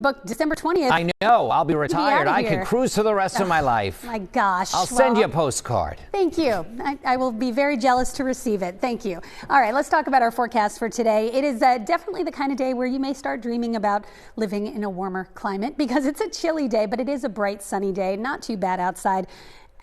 booked December 20th. I know. I'll be retired. I can cruise for the rest of my life. My gosh. I'll send you a postcard. Thank you. I will be very jealous to receive it. Thank you. All right, let's talk about our forecast for today. It is definitely the kind of day where you may start dreaming about living in a warmer climate because it's a chilly day, but it is a bright sunny day. Not too bad outside.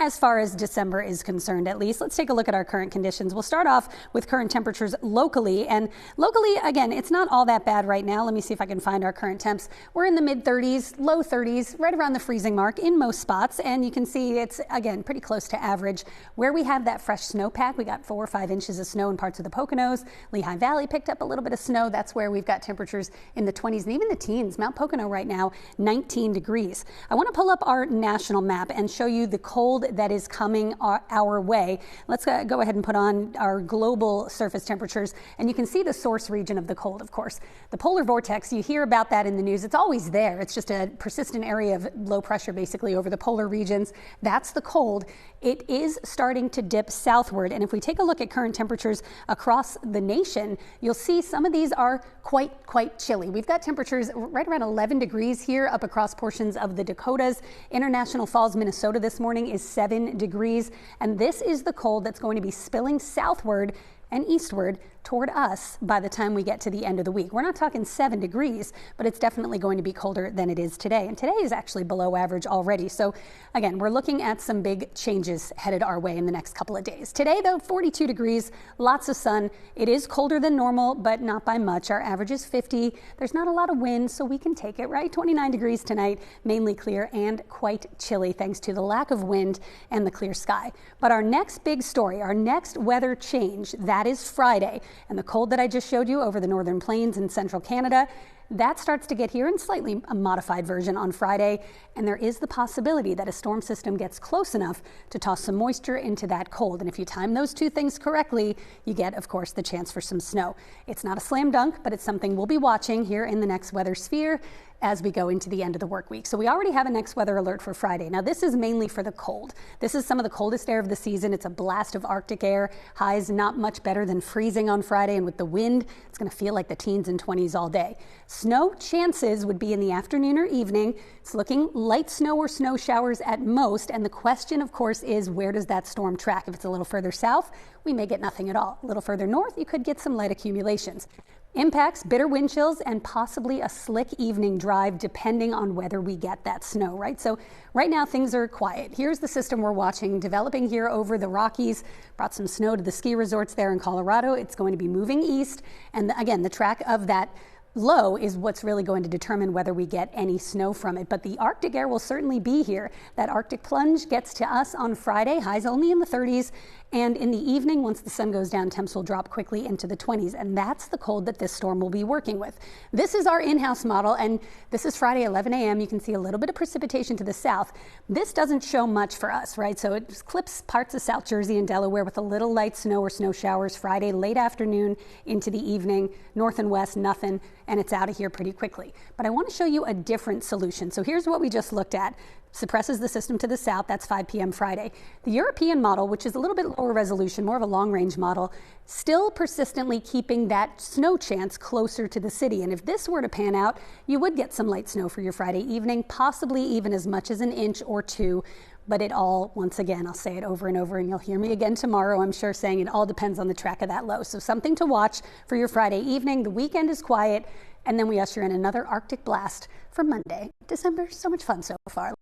As far as December is concerned, at least. Let's take a look at our current conditions. We'll start off with current temperatures locally. And locally, again, it's not all that bad right now. Let me see if I can find our current temps. We're in the mid 30s, low 30s, right around the freezing mark in most spots. And you can see it's, again, pretty close to average. Where we have that fresh snowpack, we got 4 or 5 inches of snow in parts of the Poconos. Lehigh Valley picked up a little bit of snow. That's where we've got temperatures in the 20s and even the teens. Mount Pocono right now, 19 degrees. I want to pull up our national map and show you the cold that is coming our way. Let's go ahead and put on our global surface temperatures, and you can see the source region of the cold, of course. The polar vortex, you hear about that in the news. It's always there. It's just a persistent area of low pressure basically over the polar regions. That's the cold. It is starting to dip southward, and if we take a look at current temperatures across the nation, you'll see some of these are quite chilly. We've got temperatures right around 11 degrees here up across portions of the Dakotas. International Falls, Minnesota this morning is 7 degrees, and this is the cold that's going to be spilling southward and eastward toward us by the time we get to the end of the week. We're not talking 7 degrees, but it's definitely going to be colder than it is today. And today is actually below average already. So again, we're looking at some big changes headed our way in the next couple of days. Today, though, 42 degrees, lots of sun. It is colder than normal, but not by much. Our average is 50. There's not a lot of wind, so we can take it, right? 29 degrees tonight, mainly clear and quite chilly thanks to the lack of wind and the clear sky. But our next big story, our next weather change, that is Friday. And the cold that I just showed you over the northern plains in central Canada, that starts to get here in slightly a modified version on Friday. And there is the possibility that a storm system gets close enough to toss some moisture into that cold. And if you time those two things correctly, you get, of course, the chance for some snow. It's not a slam dunk, but it's something we'll be watching here in the next weather sphere as we go into the end of the work week. So we already have a next weather alert for Friday. Now this is mainly for the cold. This is some of the coldest air of the season. It's a blast of Arctic air. Highs not much better than freezing on Friday, and with the wind, it's going to feel like the teens and 20s all day. Snow chances would be in the afternoon or evening. It's looking light snow or snow showers at most, and the question, of course, is where does that storm track? If it's a little further south, we may get nothing at all. A little further north, you could get some light accumulations. Impacts, bitter wind chills, and possibly a slick evening drive depending on whether we get that snow, right? So right now things are quiet. Here's the system we're watching developing here over the Rockies. Brought some snow to the ski resorts there in Colorado. It's going to be moving east. And again, the track of that low is what's really going to determine whether we get any snow from it. But the Arctic air will certainly be here. That Arctic plunge gets to us on Friday, highs only in the 30s. And in the evening, once the sun goes down, temps will drop quickly into the 20s. And that's the cold that this storm will be working with. This is our in-house model, and this is Friday, 11 a.m. You can see a little bit of precipitation to the south. This doesn't show much for us, right? So it just clips parts of South Jersey and Delaware with a little light snow or snow showers Friday, late afternoon into the evening. North and west, nothing, and it's out of here pretty quickly. But I want to show you a different solution. So here's what we just looked at. Suppresses the system to the south. That's 5 p.m. Friday. The European model, which is a little bit lower resolution, more of a long-range model, still persistently keeping that snow chance closer to the city. And if this were to pan out, you would get some light snow for your Friday evening, possibly even as much as an inch or two. But it all, once again, I'll say it over and over, and you'll hear me again tomorrow, I'm sure, saying it all depends on the track of that low. So something to watch for your Friday evening. The weekend is quiet, and then we usher in another Arctic blast for Monday. December, so much fun so far.